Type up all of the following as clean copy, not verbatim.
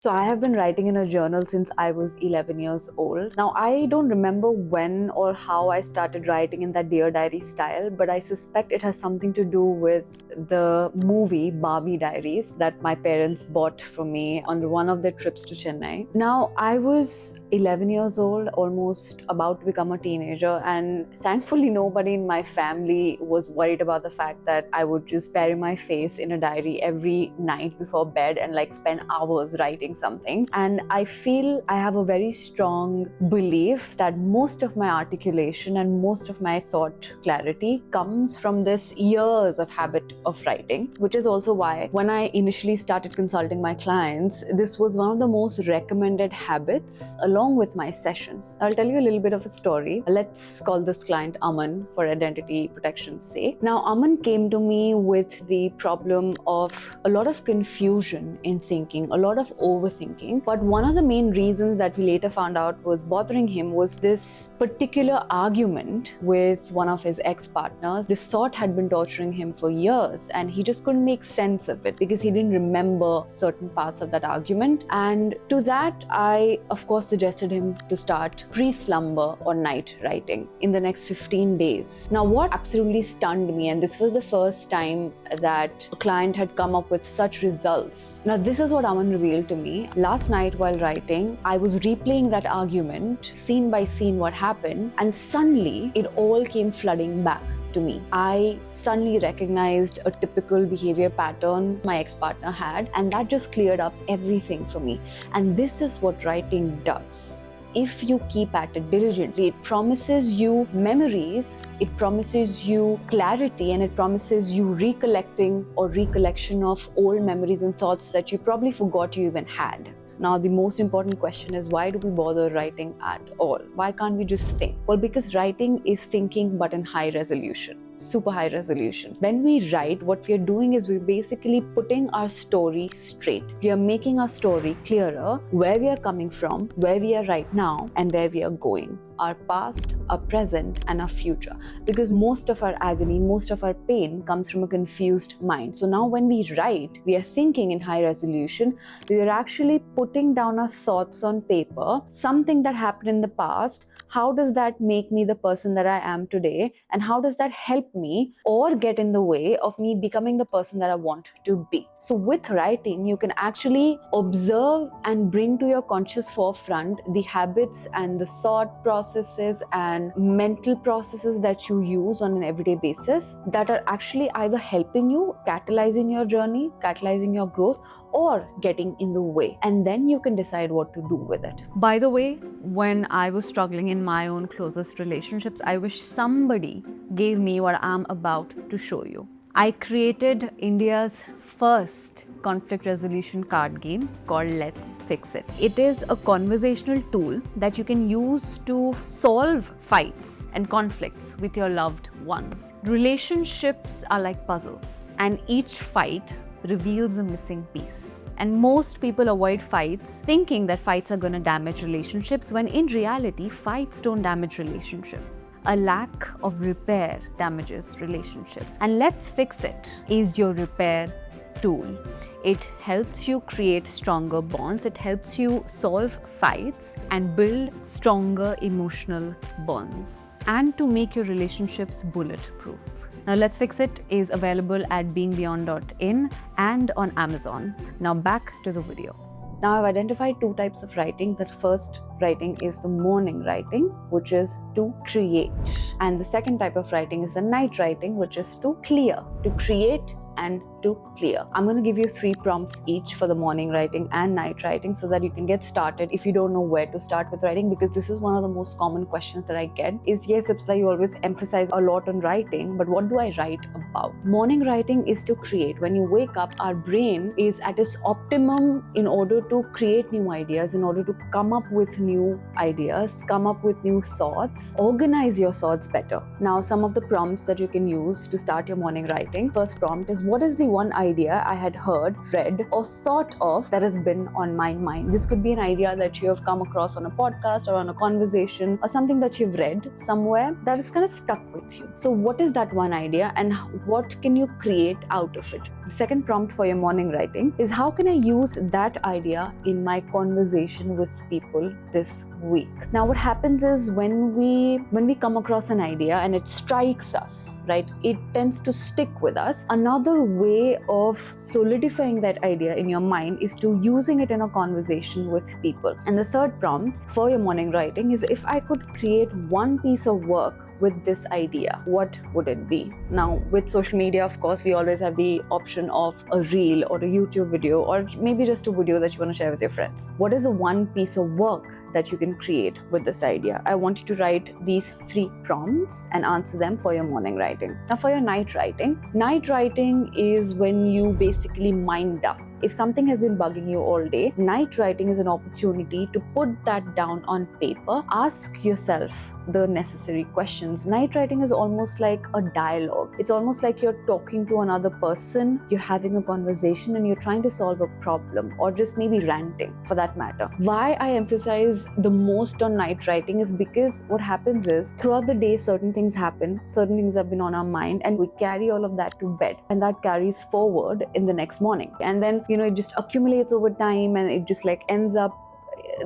So I have been writing in a journal since I was 11 years old. Now, I don't remember when or how I started writing in that Dear Diary style, but I suspect it has something to do with the movie Barbie Diaries that my parents bought for me on one of their trips to Chennai. Now, I was 11 years old, almost about to become a teenager, and thankfully nobody in my family was worried about the fact that I would just bury my face in a diary every night before bed and spend hours writing something. And I feel I have a very strong belief that most of my articulation and most of my thought clarity comes from this years of habit of writing, which is also why when I initially started consulting my clients, this was one of the most recommended habits along with my sessions. I'll tell you a little bit of a story. Let's call this client Aman for identity protection's sake. Now, Aman came to me with the problem of a lot of confusion in thinking, a lot of overthinking. But one of the main reasons that we later found out was bothering him was this particular argument with one of his ex-partners. This thought had been torturing him for years, and he just couldn't make sense of it because he didn't remember certain parts of that argument. And to that, I, of course, suggested him to start pre-slumber or night writing in the next 15 days. Now, what absolutely stunned me, and this was the first time that a client had come up with such results. Now, this is what Aman revealed to me. Last night while writing, I was replaying that argument, scene by scene what happened, and suddenly it all came flooding back to me. I suddenly recognized a typical behavior pattern my ex-partner had, and that just cleared up everything for me. And this is what writing does. If you keep at it diligently, it promises you memories, it promises you clarity, and it promises you recollecting or recollection of old memories and thoughts that you probably forgot you even had. Now, the most important question is, why do we bother writing at all? Why can't we just think? Well, because writing is thinking, but in high resolution. Super high resolution. When we write, what we are doing is we're basically putting our story straight. We are making our story clearer, where we are coming from, where we are right now, and where we are going. Our past, our present, and our future. Because most of our agony, most of our pain comes from a confused mind. So now when we write, we are thinking in high resolution. We are actually putting down our thoughts on paper, something that happened in the past. How does that make me the person that I am today? And how does that help me or get in the way of me becoming the person that I want to be? So with writing, you can actually observe and bring to your conscious forefront the habits and the thought processes and mental processes that you use on an everyday basis that are actually either helping you, catalyzing your journey, catalyzing your growth, or getting in the way. And then you can decide what to do with it. By the way, when I was struggling in my own closest relationships, I wish somebody gave me what I'm about to show you. I created India's first conflict resolution card game called Let's Fix It. It is a conversational tool that you can use to solve fights and conflicts with your loved ones. Relationships are like puzzles, and each fight reveals a missing piece. And most people avoid fights thinking that fights are going to damage relationships, when in reality, fights don't damage relationships. A lack of repair damages relationships. And Let's Fix It is your repair tool. It helps you create stronger bonds. It helps you solve fights and build stronger emotional bonds, and to make your relationships bulletproof. Now, Let's Fix It is available at beingbeyond.in and on Amazon. Now back to the video. Now, I've identified two types of writing. The first writing is the morning writing, which is to create. And the second type of writing is the night writing, which is to clear, to create and to clear. I'm going to give you 3 prompts each for the morning writing and night writing so that you can get started if you don't know where to start with writing, because this is one of the most common questions that I get is, yes, Ipsala, you always emphasize a lot on writing, but what do I write about? Morning writing is to create. When you wake up, our brain is at its optimum in order to create new ideas, in order to come up with new ideas, come up with new thoughts, organize your thoughts better. Now, some of the prompts that you can use to start your morning writing. First prompt is, what is the one idea I had heard, read, or thought of that has been on my mind. This could be an idea that you have come across on a podcast or on a conversation or something that you've read somewhere that is kind of stuck with you. So what is that one idea and what can you create out of it? The second prompt for your morning writing is, how can I use that idea in my conversation with people this week? Now what happens is when we come across an idea and it strikes us, right, it tends to stick with us. Another way of solidifying that idea in your mind is to using it in a conversation with people. And the third prompt for your morning writing is, if I could create one piece of work with this idea, what would it be? Now with social media, of course, we always have the option of a reel or a YouTube video, or maybe just a video that you want to share with your friends. What is the one piece of work that you can create with this idea? I want you to write these 3 prompts and answer them for your morning writing. Now for your night writing is when you basically mind dump. If something has been bugging you all day, night writing is an opportunity to put that down on paper. Ask yourself the necessary questions. Night writing is almost like a dialogue. It's almost like you're talking to another person, you're having a conversation and you're trying to solve a problem, or just maybe ranting for that matter. Why I emphasize the most on night writing is because what happens is throughout the day certain things happen, certain things have been on our mind, and we carry all of that to bed, and that carries forward in the next morning. And then it just accumulates over time and it just like ends up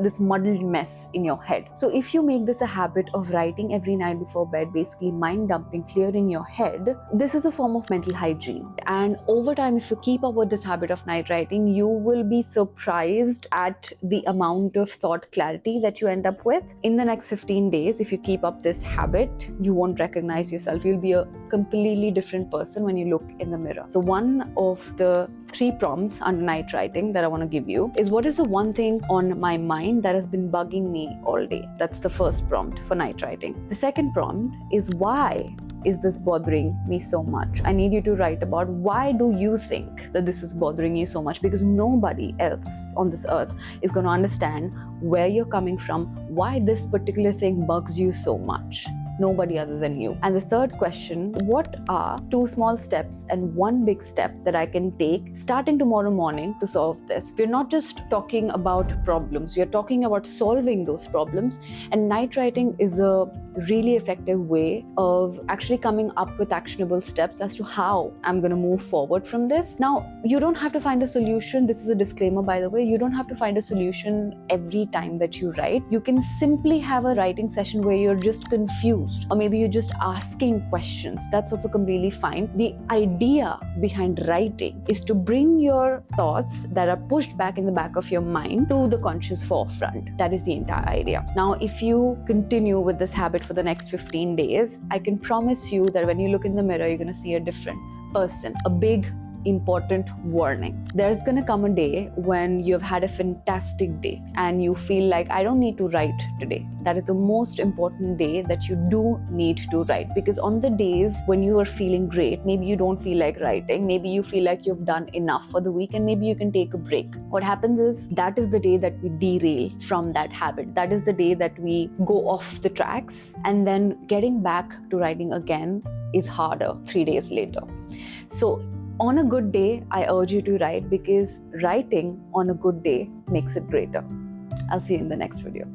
this muddled mess in your head. So if you make this a habit of writing every night before bed, basically mind dumping, clearing your head, this is a form of mental hygiene. And over time, if you keep up with this habit of night writing, you will be surprised at the amount of thought clarity that you end up with. In the next 15 days, if you keep up this habit, you won't recognize yourself. You'll be a completely different person when you look in the mirror. So one of the 3 prompts under night writing that I want to give you is, what is the one thing on my mind that has been bugging me all day? That's the first prompt for night writing. The second prompt is, why is this bothering me so much? I need you to write about why do you think that this is bothering you so much, because nobody else on this earth is going to understand where you're coming from, why this particular thing bugs you so much. Nobody other than you. And the third question, what are 2 small steps and 1 big step that I can take starting tomorrow morning to solve this? We're not just talking about problems, we are talking about solving those problems. And night writing is a really effective way of actually coming up with actionable steps as to how I'm going to move forward from this. Now, you don't have to find a solution. This is a disclaimer, by the way. You don't have to find a solution every time that you write. You can simply have a writing session where you're just confused, or maybe you're just asking questions. That's also completely fine. The idea behind writing is to bring your thoughts that are pushed back in the back of your mind to the conscious forefront. That is the entire idea. Now, if you continue with this habit for the next 15 days, I can promise you that when you look in the mirror, you're going to see a different person. A big important warning. There's gonna come a day when you've had a fantastic day and you feel like, I don't need to write today. That is the most important day that you do need to write, because on the days when you are feeling great, maybe you don't feel like writing, maybe you feel like you've done enough for the week and maybe you can take a break. What happens is that is the day that we derail from that habit. That is the day that we go off the tracks, and then getting back to writing again is harder 3 days later. So on a good day, I urge you to write, because writing on a good day makes it greater. I'll see you in the next video.